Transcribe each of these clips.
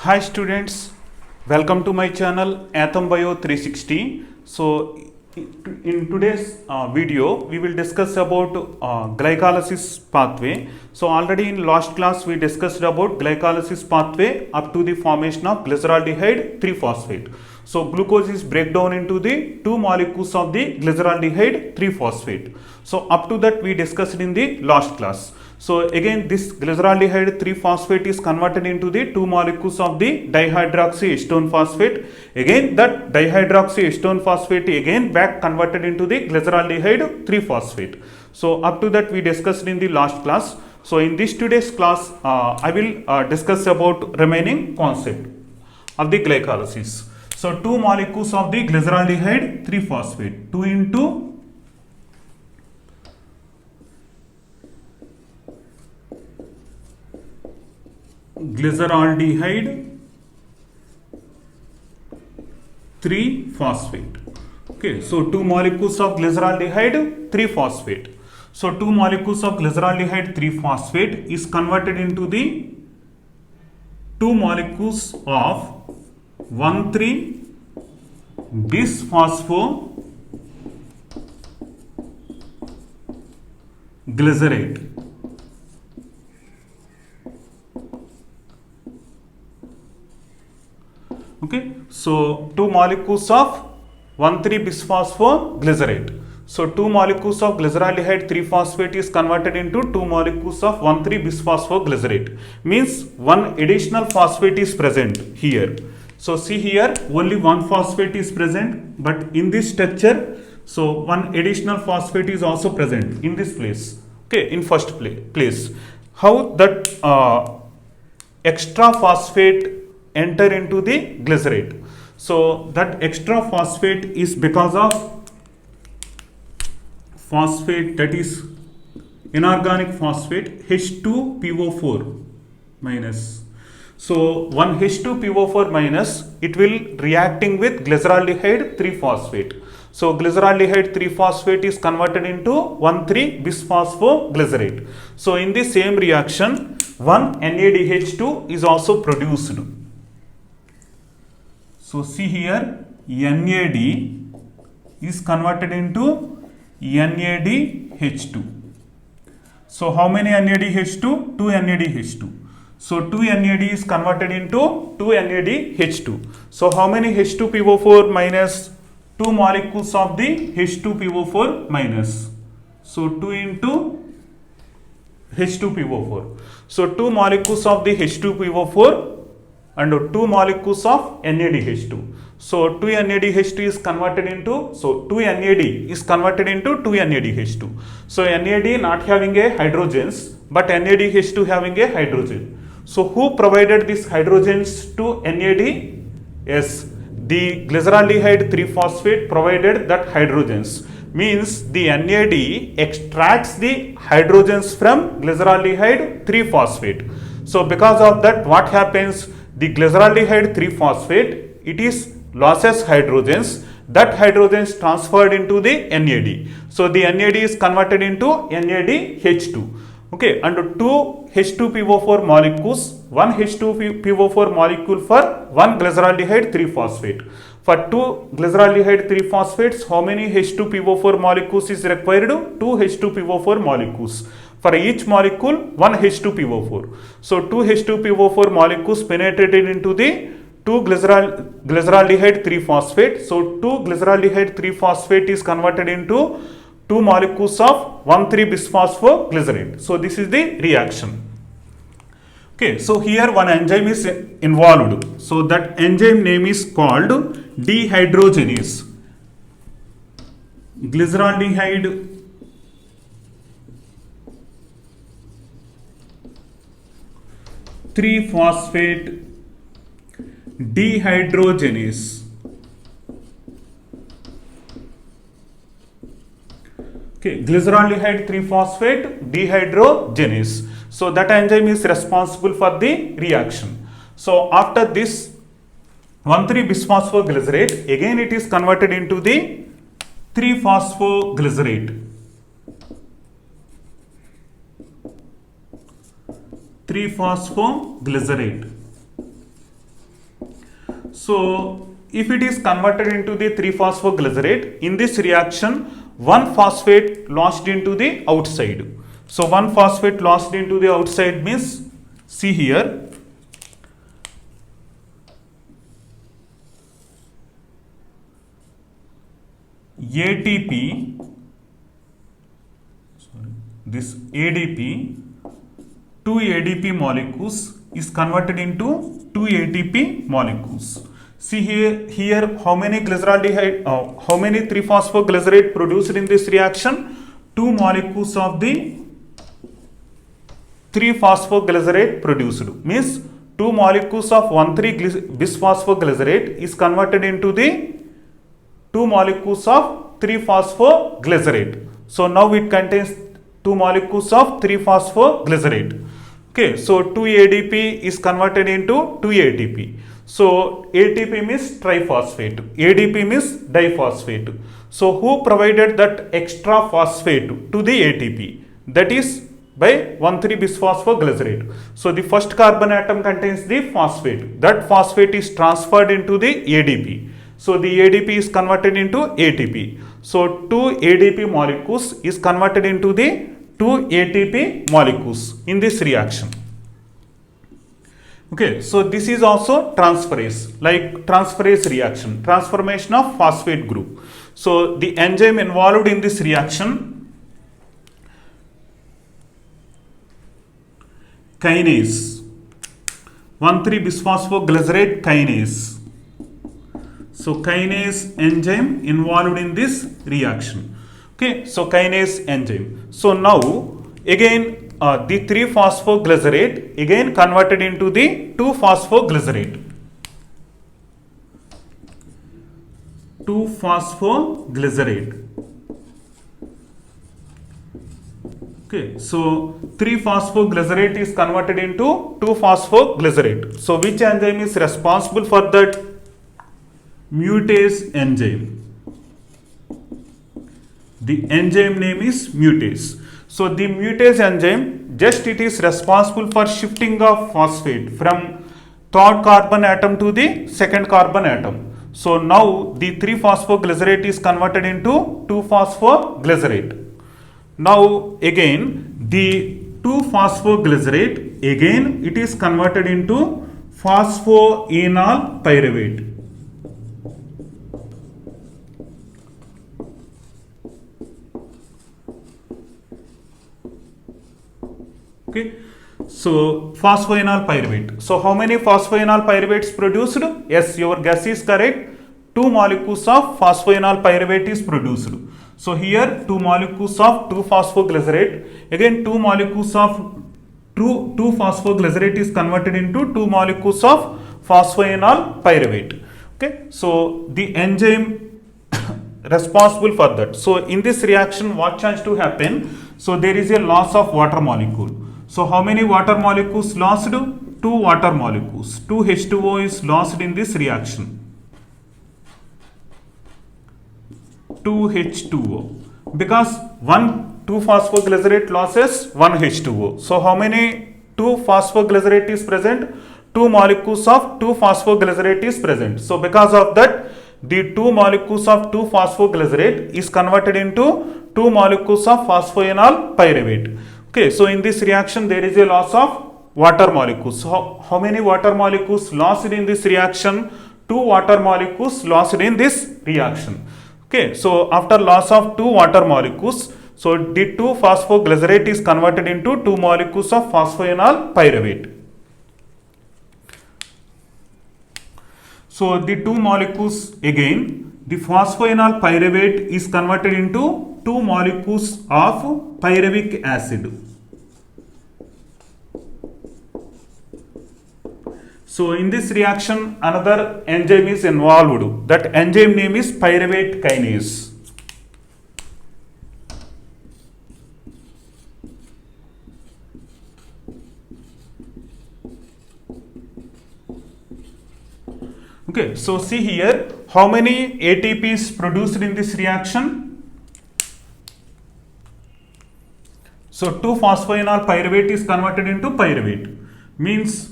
Hi students, welcome to my channel Atom Bio 360. So in today's video we will discuss about glycolysis pathway. So already in last class we discussed about glycolysis pathway up to the formation of glyceraldehyde 3-phosphate. So glucose is break down into the two molecules of the glyceraldehyde 3-phosphate. So up to that we discussed in the last class. So again this glyceraldehyde 3-phosphate is converted into the two molecules of the dihydroxyacetone phosphate. Again that dihydroxyacetone phosphate again back converted into the glyceraldehyde 3-phosphate. So up to that we discussed in the last class. So in this today's class I will discuss about remaining concept of the glycolysis. So two molecules of the glyceraldehyde 3-phosphate, 2 into glyceraldehyde 3-phosphate. Okay, so two molecules of glyceraldehyde 3-phosphate. So two molecules of glyceraldehyde 3-phosphate is converted into the two molecules of 1,3-bisphosphoglycerate. Okay, so two molecules of 1,3-bisphosphoglycerate. So two molecules of glyceraldehyde 3-phosphate is converted into two molecules of 1,3-bisphosphoglycerate. Means one additional phosphate is present here. So see here only one phosphate is present, but in this structure so one additional phosphate is also present in this place. Okay, in first place. How that extra phosphate enter into the glycerate? So that extra phosphate is because of phosphate, that is inorganic phosphate H2PO4 minus. So one H2PO4 minus, it will reacting with glyceraldehyde 3-phosphate. So glyceraldehyde 3-phosphate is converted into 1,3-bisphosphoglycerate. So in the same reaction one NADH2 is also produced. So see here NAD is converted into NADH2. So how many NADH2? 2 NADH2. So 2 NAD is converted into 2 NADH2. So how many H2PO4 minus? 2 molecules of the H2PO4 minus. So 2 into H2PO4. So 2 molecules of the H2PO4 and 2 molecules of NADH2. So 2 NADH2 is converted into, so 2 NAD is converted into 2 NADH2. So NAD not having a hydrogens, but NADH2 having a hydrogen. So who provided these hydrogens to NAD? Yes, the glyceraldehyde 3-phosphate provided that hydrogens. Means the NAD extracts the hydrogens from glyceraldehyde 3-phosphate. So because of that what happens? The glyceraldehyde 3-phosphate, it is losses hydrogens. That hydrogens transferred into the NAD. So the NAD is converted into NADH2. Okay, and two H2PO4 molecules, one H2PO4 molecule for one glyceraldehyde 3-phosphate. For two glyceraldehyde 3-phosphates, how many H2PO4 molecules is required? 2 H2PO4 molecules. For each molecule, one H2PO4. So 2 H2PO4 molecules penetrated into the 2 glyceraldehyde 3-phosphate. So 2 glyceraldehyde 3-phosphate is converted into 2 molecules of 1,3-bisphosphoglycerate. So this is the reaction. Okay, so here one enzyme is involved. So that enzyme name is called dehydrogenase. Glyceraldehyde 3-phosphate dehydrogenase. Okay, glyceraldehyde 3-phosphate dehydrogenase. So that enzyme is responsible for the reaction. So after this 1,3-bisphosphoglycerate, again it is converted into the 3-phosphoglycerate. 3-phosphoglycerate. So if it is converted into the 3-phosphoglycerate, in this reaction, one phosphate lost into the outside. So one phosphate lost into the outside means, see here, ATP, this ADP, 2 ADP molecules is converted into 2 ATP molecules. See here how many glyceraldehyde, how many 3-phosphoglycerate produced in this reaction? 2 molecules of the 3-phosphoglycerate produced. Means 2 molecules of 1,3-bisphosphoglycerate is converted into the 2 molecules of 3-phosphoglycerate. So now it contains 2 molecules of 3-phosphoglycerate. Okay, so 2 ADP is converted into 2 ATP. So ATP means triphosphate, ADP means diphosphate. So who provided that extra phosphate to the ATP? That is by 1,3-bisphosphoglycerate. So the first carbon atom contains the phosphate. That phosphate is transferred into the ADP. So the ADP is converted into ATP. So 2 ADP molecules is converted into the 2 ATP molecules in this reaction. Okay, so this is also transferase, like transferase reaction, transformation of phosphate group. So the enzyme involved in this reaction, kinase, 1,3-bisphosphoglycerate kinase. So kinase enzyme involved in this reaction. Okay, so kinase enzyme. So now again the 3-phosphoglycerate again converted into the 2-phosphoglycerate. 2-phosphoglycerate. Okay, so 3-phosphoglycerate is converted into 2-phosphoglycerate. So which enzyme is responsible for that? Mutase enzyme. The enzyme name is mutase. So the mutase enzyme, just it is responsible for shifting of phosphate from 3rd carbon atom to the 2nd carbon atom. So now the 3-phosphoglycerate is converted into 2-phosphoglycerate. Now again the 2-phosphoglycerate, again it is converted into phosphoenol pyruvate. Okay, so phosphoenol pyruvate. So how many phosphoenol pyruvates produced? Yes, your guess is correct. 2 molecules of phosphoenol pyruvate is produced. So here 2 molecules of 2-phosphoglycerate. Again 2 molecules of 2-phosphoglycerate is converted into 2 molecules of phosphoenol pyruvate. Okay, so the enzyme responsible for that. So in this reaction, what chance to happen? So there is a loss of water molecule. So how many water molecules lost? 2 water molecules. 2 H2O is lost in this reaction. 2 H2O. Because 1 2-phosphoglycerate losses 1 H2O. So how many 2-phosphoglycerate is present? 2 molecules of 2-phosphoglycerate is present. So because of that, the 2 molecules of 2-phosphoglycerate is converted into 2 molecules of phosphoenol pyruvate. Okay, so in this reaction there is a loss of water molecules. So how many water molecules lost in this reaction? 2 water molecules lost in this reaction. Okay, so after loss of 2 water molecules, so the 2-phosphoglycerate is converted into 2 molecules of phosphoenol pyruvate. So the 2 molecules, again the phosphoenol pyruvate is converted into 2 molecules of pyruvic acid. So in this reaction another enzyme is involved. That enzyme name is pyruvate kinase. Okay, so see here how many ATPs produced in this reaction? So 2-phosphoenol pyruvate is converted into pyruvate, means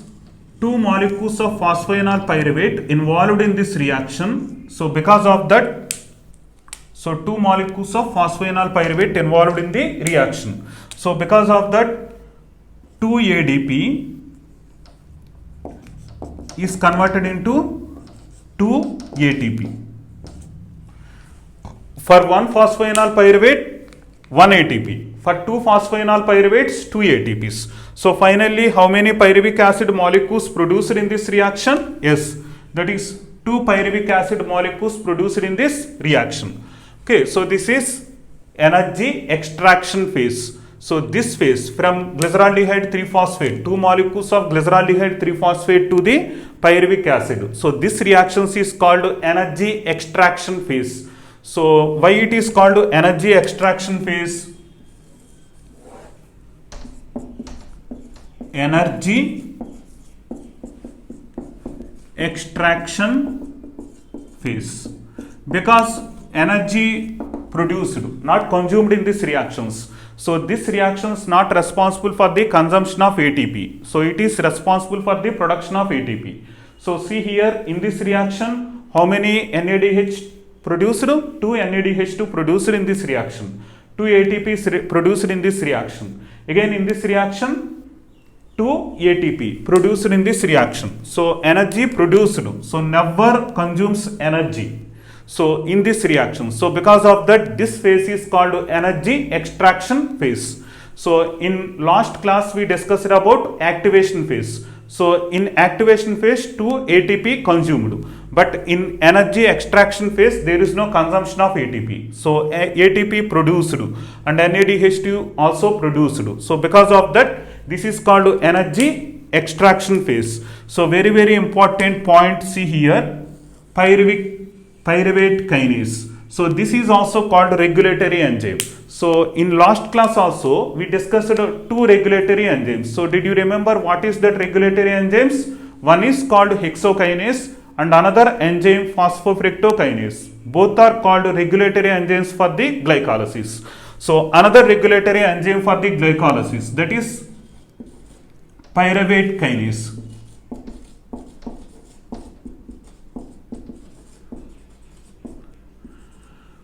two molecules of phosphoenol pyruvate involved in this reaction. So because of that, so two molecules of phosphoenol pyruvate involved in the reaction. So because of that, 2 ADP is converted into 2 ATP. For one phosphoenol pyruvate, 1 ATP. For two phosphoenol pyruvates, 2 ATPs. So finally, how many pyruvic acid molecules produced in this reaction? Yes, that is 2 pyruvic acid molecules produced in this reaction. Okay, so this is energy extraction phase. So this phase from glyceraldehyde 3-phosphate, 2 molecules of glyceraldehyde 3-phosphate to the pyruvic acid. So this reaction is called energy extraction phase. So why it is called energy extraction phase? Energy extraction phase, because energy produced, not consumed in these reactions. So this reaction is not responsible for the consumption of ATP. So it is responsible for the production of ATP. So see here in this reaction, how many NADH produced? 2 NADH2 produced in this reaction. 2 ATP is produced in this reaction. Again in this reaction, 2 ATP produced in this reaction. So energy produced. So never consumes energy. So in this reaction, so because of that, this phase is called energy extraction phase. So in last class we discussed about activation phase. So in activation phase, 2 ATP consumed, but in energy extraction phase there is no consumption of ATP. So ATP produced and NADH2 also produced. So because of that, this is called energy extraction phase. So very important point, see here, pyruvate kinase. So this is also called regulatory enzyme. So in last class also we discussed 2 regulatory enzymes. So did you remember what is that regulatory enzymes? One is called hexokinase and another enzyme phosphofructokinase. Both are called regulatory enzymes for the glycolysis. So another regulatory enzyme for the glycolysis, that is pyruvate kinase.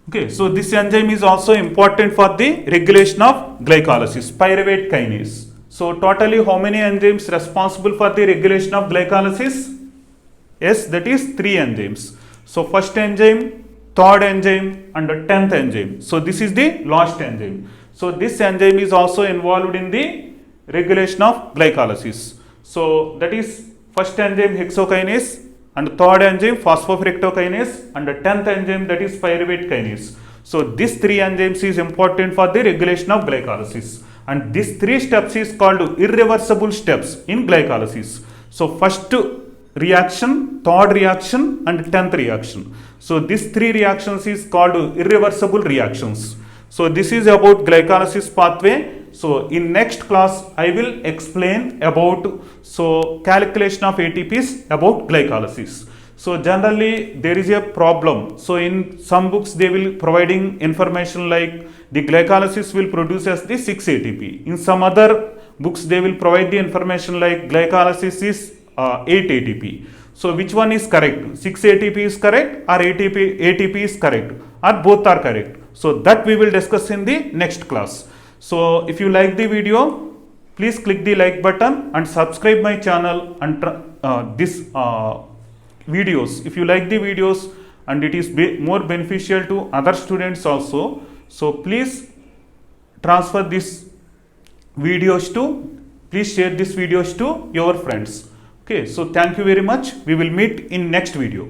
Okay, so this enzyme is also important for the regulation of glycolysis, pyruvate kinase. So totally how many enzymes responsible for the regulation of glycolysis? Yes, that is 3 enzymes. So first enzyme, third enzyme and 10th enzyme. So this is the last enzyme. So this enzyme is also involved in the regulation of glycolysis. So that is first enzyme hexokinase and third enzyme phosphofructokinase and 10th enzyme, that is pyruvate kinase. So these 3 enzymes is important for the regulation of glycolysis, and these 3 steps is called irreversible steps in glycolysis. So first reaction, third reaction and 10th reaction. So these 3 reactions is called irreversible reactions. So this is about glycolysis pathway. So in next class I will explain about calculation of ATPs about glycolysis. So generally there is a problem. So in some books they will providing information like the glycolysis will produce as the 6 ATP. In some other books they will provide the information like glycolysis is 8 ATP. So which one is correct? 6 ATP is correct or ATP is correct, or both are correct? So that we will discuss in the next class. So if you like the video, please click the like button and subscribe my channel and this videos. If you like the videos and it is more beneficial to other students also, so please transfer this videos to, please share this videos to your friends. Okay, so thank you very much. We will meet in next video.